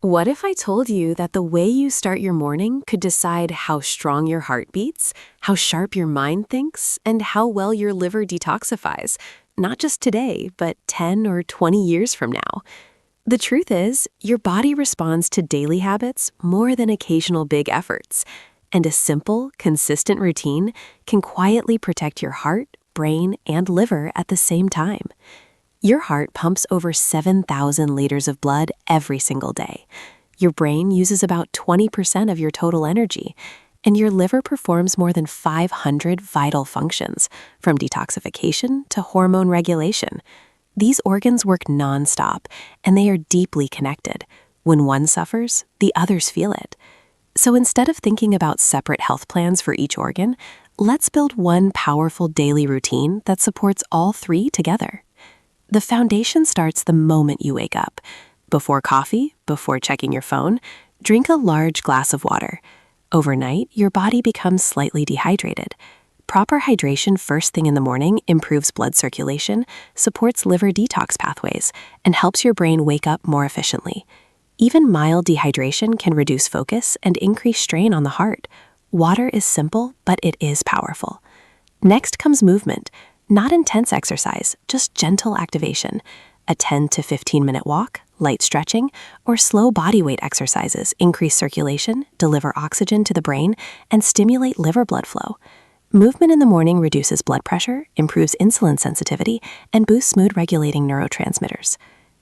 What if I told you that the way you start your morning could decide how strong your heart beats, how sharp your mind thinks, and how well your liver detoxifies, not just today, but 10 or 20 years from now? The truth is, your body responds to daily habits more than occasional big efforts, and a simple, consistent routine can quietly protect your heart, brain, and liver at the same time. Your heart pumps over 7,000 liters of blood every single day. Your brain uses about 20% of your total energy, and your liver performs more than 500 vital functions, from detoxification to hormone regulation. These organs work nonstop, and they are deeply connected. When one suffers, the others feel it. So instead of thinking about separate health plans for each organ, let's build one powerful daily routine that supports all three together. The foundation starts the moment you wake up. Before coffee, before checking your phone, drink a large glass of water. Overnight, your body becomes slightly dehydrated. Proper hydration first thing in the morning improves blood circulation, supports liver detox pathways, and helps your brain wake up more efficiently. Even mild dehydration can reduce focus and increase strain on the heart. Water is simple, but it is powerful. Next comes movement. Not intense exercise, just gentle activation. A 10 to 15-minute walk, light stretching, or slow body weight exercises increase circulation, deliver oxygen to the brain, and stimulate liver blood flow. Movement in the morning reduces blood pressure, improves insulin sensitivity, and boosts mood-regulating neurotransmitters.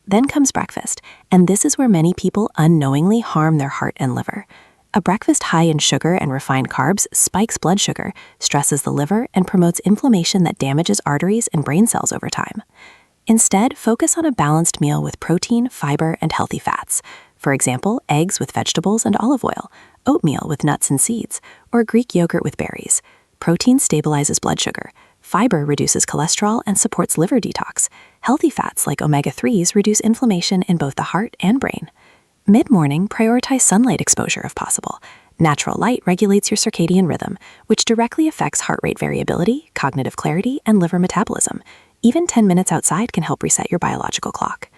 Then comes breakfast, and this is where many people unknowingly harm their heart and liver. A breakfast high in sugar and refined carbs spikes blood sugar, stresses the liver, and promotes inflammation that damages arteries and brain cells over time. Instead, focus on a balanced meal with protein, fiber, and healthy fats. For example, eggs with vegetables and olive oil, oatmeal with nuts and seeds, or Greek yogurt with berries. Protein stabilizes blood sugar. Fiber reduces cholesterol and supports liver detox. Healthy fats like omega-3s reduce inflammation in both the heart and brain. Mid-morning, prioritize sunlight exposure if possible. Natural light regulates your circadian rhythm, which directly affects heart rate variability, cognitive clarity, and liver metabolism. Even 10 minutes outside can help reset your biological clock.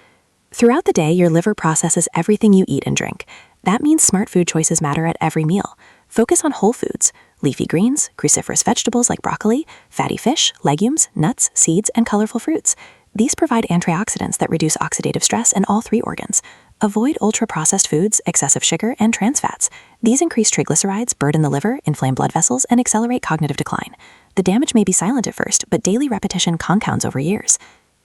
Throughout the day, your liver processes everything you eat and drink. That means smart food choices matter at every meal. Focus on whole foods, leafy greens, cruciferous vegetables like broccoli, fatty fish, legumes, nuts, seeds, and colorful fruits. These provide antioxidants that reduce oxidative stress in all three organs. Avoid ultra-processed foods, excessive sugar, and trans fats. These increase triglycerides, burden the liver, inflame blood vessels, and accelerate cognitive decline. The damage may be silent at first, but daily repetition compounds over years.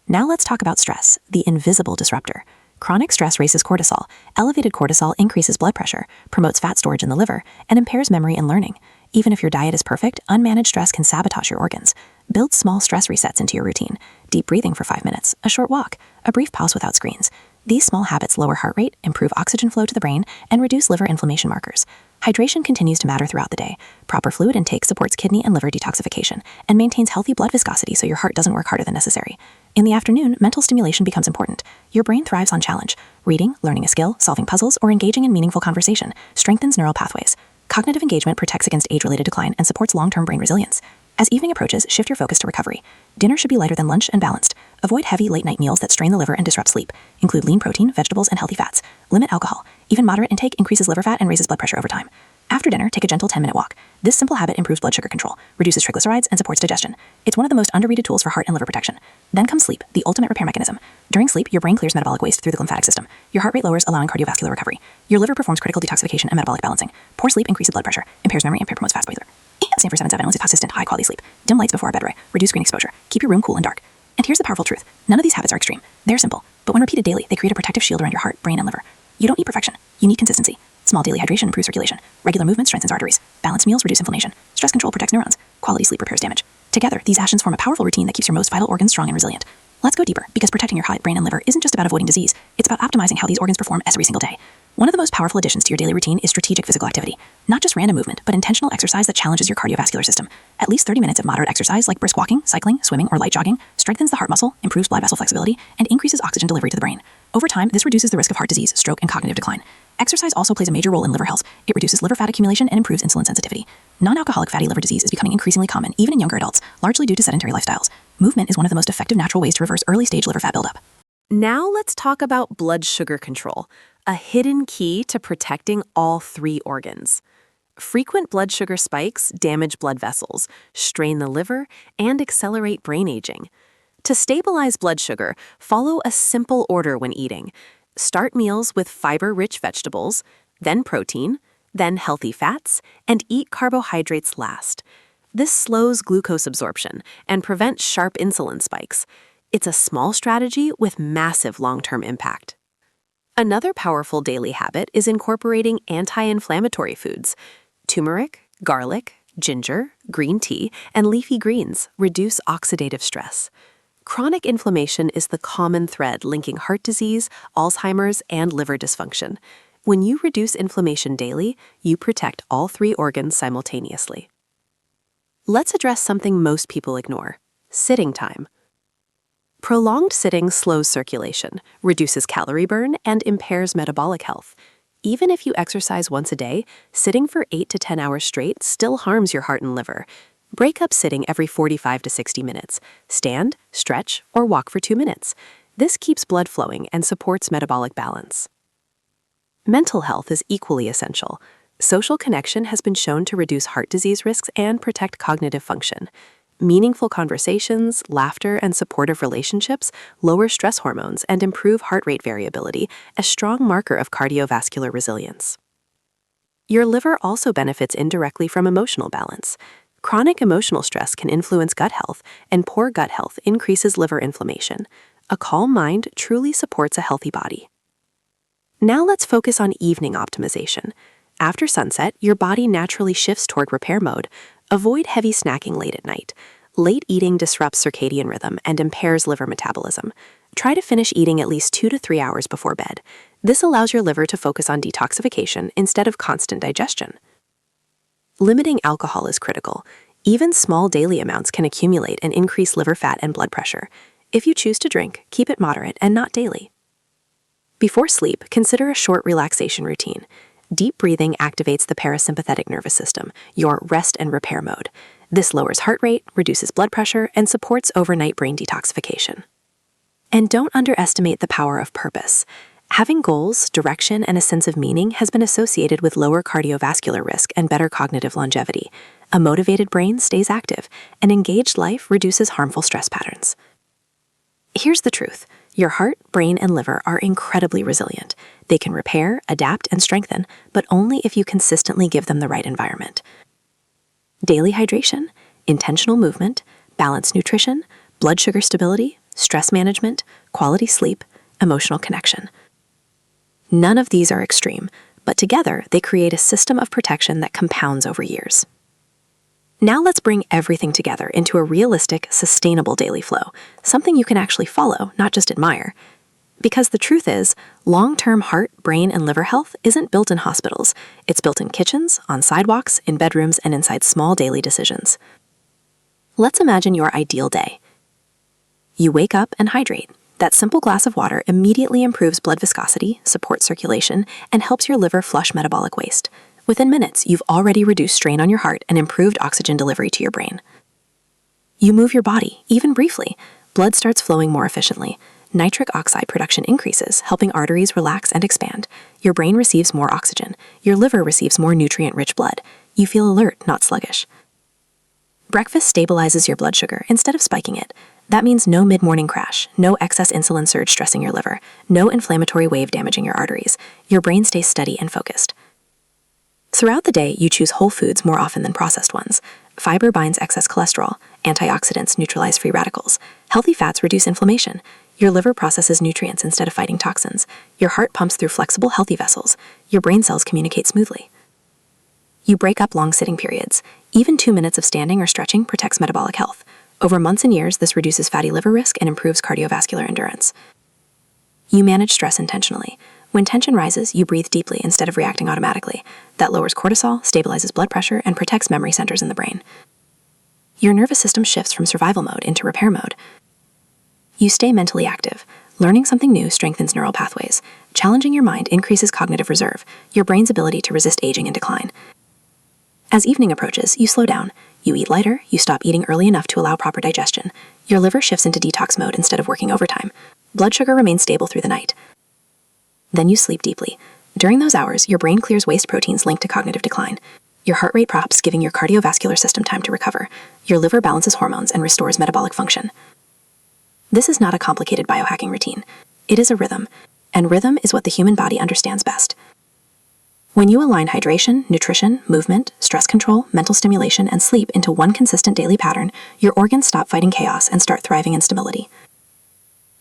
Now let's talk about stress, the invisible disruptor. Chronic stress raises cortisol. Elevated cortisol increases blood pressure, promotes fat storage in the liver, and impairs memory and learning. Even if your diet is perfect, unmanaged stress can sabotage your organs. Build small stress resets into your routine. Deep breathing for 5 minutes, a short walk, a brief pause without screens. These small habits lower heart rate, improve oxygen flow to the brain, and reduce liver inflammation markers. Hydration continues to matter throughout the day. Proper fluid intake supports kidney and liver detoxification and maintains healthy blood viscosity so your heart doesn't work harder than necessary. In the afternoon, mental stimulation becomes important. Your brain thrives on challenge. Reading, learning a skill, solving puzzles, or engaging in meaningful conversation strengthens neural pathways. Cognitive engagement protects against age-related decline and supports long-term brain resilience. As evening approaches, shift your focus to recovery. Dinner should be lighter than lunch and balanced. Avoid heavy late-night meals that strain the liver and disrupt sleep. Include lean protein, vegetables, and healthy fats. Limit alcohol. Even moderate intake increases liver fat and raises blood pressure over time. After dinner, take a gentle 10-minute walk. This simple habit improves blood sugar control, reduces triglycerides, and supports digestion. It's one of the most underrated tools for heart and liver protection. Then comes sleep, the ultimate repair mechanism. During sleep, your brain clears metabolic waste through the lymphatic system. Your heart rate lowers, allowing cardiovascular recovery. Your liver performs critical detoxification and metabolic balancing. Poor sleep increases blood pressure, impairs memory, and promotes fast breather. Stanford 77 is consistent, high-quality sleep. Dim lights before our bed, reduce screen exposure. Keep your room cool and dark. And here's the powerful truth. None of these habits are extreme. They're simple, but when repeated daily, they create a protective shield around your heart, brain, and liver. You don't need perfection. You need consistency. Small daily hydration improves circulation. Regular movement strengthens arteries. Balanced meals reduce inflammation. Stress control protects neurons. Quality sleep repairs damage. Together, these actions form a powerful routine that keeps your most vital organs strong and resilient. Let's go deeper, because protecting your heart, brain, and liver isn't just about avoiding disease. It's about optimizing how these organs perform every single day. One of the most powerful additions to your daily routine is strategic physical activity. Not just random movement, but intentional exercise that challenges your cardiovascular system. At least 30 minutes of moderate exercise like brisk walking, cycling, swimming, or light jogging strengthens the heart muscle, improves blood vessel flexibility, and increases oxygen delivery to the brain. Over time, this reduces the risk of heart disease, stroke, and cognitive decline. Exercise also plays a major role in liver health. It reduces liver fat accumulation and improves insulin sensitivity. Non-alcoholic fatty liver disease is becoming increasingly common, even in younger adults, largely due to sedentary lifestyles. Movement is one of the most effective natural ways to reverse early-stage liver fat buildup. Now let's talk about blood sugar control. a hidden key to protecting all three organs. Frequent blood sugar spikes damage blood vessels, strain the liver, and accelerate brain aging. To stabilize blood sugar, follow a simple order when eating. Start meals with fiber-rich vegetables, then protein, then healthy fats, and eat carbohydrates last. This slows glucose absorption and prevents sharp insulin spikes. It's a small strategy with massive long-term impact. Another powerful daily habit is incorporating anti-inflammatory foods. Turmeric, garlic, ginger, green tea, and leafy greens reduce oxidative stress. Chronic inflammation is the common thread linking heart disease, Alzheimer's, and liver dysfunction. When you reduce inflammation daily, you protect all three organs simultaneously. Let's address something most people ignore: sitting time. Prolonged sitting slows circulation, reduces calorie burn, and impairs metabolic health. Even if you exercise once a day, sitting for 8 to 10 hours straight still harms your heart and liver. Break up sitting every 45 to 60 minutes. Stand, stretch, or walk for 2 minutes. This keeps blood flowing and supports metabolic balance. Mental health is equally essential. Social connection has been shown to reduce heart disease risks and protect cognitive function. Meaningful conversations, laughter, and supportive relationships lower stress hormones and improve heart rate variability, a strong marker of cardiovascular resilience. Your liver also benefits indirectly from emotional balance. Chronic emotional stress can influence gut health, and poor gut health increases liver inflammation. A calm mind truly supports a healthy body. Now let's focus on evening optimization. After sunset, your body naturally shifts toward repair mode. Avoid heavy snacking late at night. Late eating disrupts circadian rhythm and impairs liver metabolism. Try to finish eating at least 2 to 3 hours before bed. This allows your liver to focus on detoxification instead of constant digestion. Limiting alcohol is critical. Even small daily amounts can accumulate and increase liver fat and blood pressure. If you choose to drink, keep it moderate and not daily. Before sleep, consider a short relaxation routine. Deep breathing activates the parasympathetic nervous system, your rest and repair mode. This lowers heart rate, reduces blood pressure, and supports overnight brain detoxification. And don't underestimate the power of purpose. Having goals, direction, and a sense of meaning has been associated with lower cardiovascular risk and better cognitive longevity. A motivated brain stays active, and engaged life reduces harmful stress patterns. Here's the truth. Your heart, brain, and liver are incredibly resilient. They can repair, adapt, and strengthen, but only if you consistently give them the right environment. Daily hydration, intentional movement, balanced nutrition, blood sugar stability, stress management, quality sleep, emotional connection. None of these are extreme, but together they create a system of protection that compounds over years. Now let's bring everything together into a realistic, sustainable daily flow, something you can actually follow, not just admire. Because the truth is, long-term heart, brain, and liver health isn't built in hospitals. It's built in kitchens, on sidewalks, in bedrooms, and inside small daily decisions. Let's imagine your ideal day. You wake up and hydrate. That simple glass of water immediately improves blood viscosity, supports circulation, and helps your liver flush metabolic waste. Within minutes, you've already reduced strain on your heart and improved oxygen delivery to your brain. You move your body, even briefly. Blood starts flowing more efficiently. Nitric oxide production increases, helping arteries relax and expand. Your brain receives more oxygen. Your liver receives more nutrient-rich blood. You feel alert, not sluggish. Breakfast stabilizes your blood sugar instead of spiking it. That means no mid-morning crash, no excess insulin surge stressing your liver, no inflammatory wave damaging your arteries. Your brain stays steady and focused. Throughout the day, you choose whole foods more often than processed ones. Fiber binds excess cholesterol. Antioxidants neutralize free radicals. Healthy fats reduce inflammation. Your liver processes nutrients instead of fighting toxins. Your heart pumps through flexible, healthy vessels. Your brain cells communicate smoothly. You break up long sitting periods. Even 2 minutes of standing or stretching protects metabolic health. Over months and years, this reduces fatty liver risk and improves cardiovascular endurance. You manage stress intentionally. When tension rises, you breathe deeply instead of reacting automatically. That lowers cortisol, stabilizes blood pressure, and protects memory centers in the brain. Your nervous system shifts from survival mode into repair mode. You stay mentally active. Learning something new strengthens neural pathways. Challenging your mind increases cognitive reserve, your brain's ability to resist aging and decline. As evening approaches, you slow down. You eat lighter, you stop eating early enough to allow proper digestion. Your liver shifts into detox mode instead of working overtime. Blood sugar remains stable through the night. Then you sleep deeply. During those hours, your brain clears waste proteins linked to cognitive decline. Your heart rate drops, giving your cardiovascular system time to recover. Your liver balances hormones and restores metabolic function. This is not a complicated biohacking routine. It is a rhythm, and rhythm is what the human body understands best. When you align hydration, nutrition, movement, stress control, mental stimulation, and sleep into one consistent daily pattern, your organs stop fighting chaos and start thriving in stability.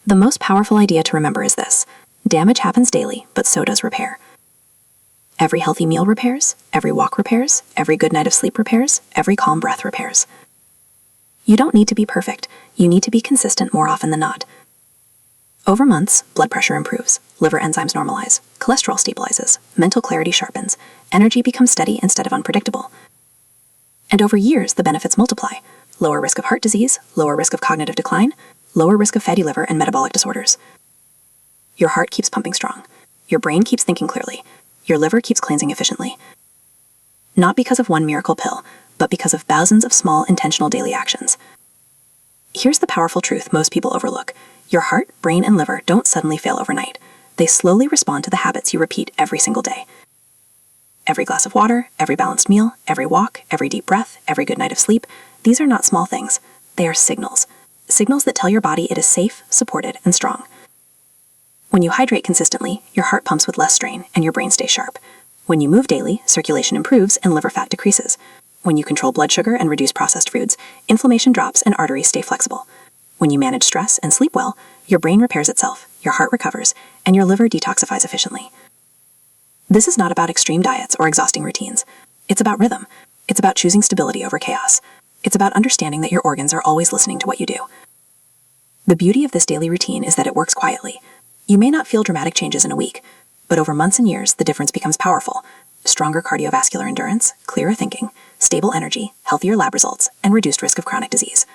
The most powerful idea to remember is this: damage happens daily, but so does repair. Every healthy meal repairs, every walk repairs, every good night of sleep repairs, every calm breath repairs. You don't need to be perfect. You need to be consistent more often than not. Over months, blood pressure improves, liver enzymes normalize, cholesterol stabilizes, mental clarity sharpens, energy becomes steady instead of unpredictable. And over years, the benefits multiply: lower risk of heart disease, lower risk of cognitive decline, lower risk of fatty liver and metabolic disorders. Your heart keeps pumping strong. Your brain keeps thinking clearly. Your liver keeps cleansing efficiently. Not because of one miracle pill, but because of thousands of small, intentional daily actions. Here's the powerful truth most people overlook. Your heart, brain, and liver don't suddenly fail overnight. They slowly respond to the habits you repeat every single day. Every glass of water, every balanced meal, every walk, every deep breath, every good night of sleep, these are not small things. They are signals. Signals that tell your body it is safe, supported, and strong. When you hydrate consistently, your heart pumps with less strain and your brain stays sharp. When you move daily, circulation improves and liver fat decreases. When you control blood sugar and reduce processed foods, inflammation drops and arteries stay flexible. When you manage stress and sleep well, your brain repairs itself, your heart recovers, and your liver detoxifies efficiently. This is not about extreme diets or exhausting routines. It's about rhythm. It's about choosing stability over chaos. It's about understanding that your organs are always listening to what you do. The beauty of this daily routine is that it works quietly. You may not feel dramatic changes in a week, but over months and years, the difference becomes powerful. Stronger cardiovascular endurance, clearer thinking, stable energy, healthier lab results, and reduced risk of chronic disease.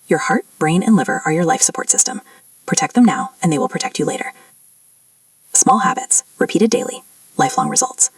Your heart, brain, and liver are your life support system. Protect them now, and they will protect you later. Small habits, repeated daily, lifelong results.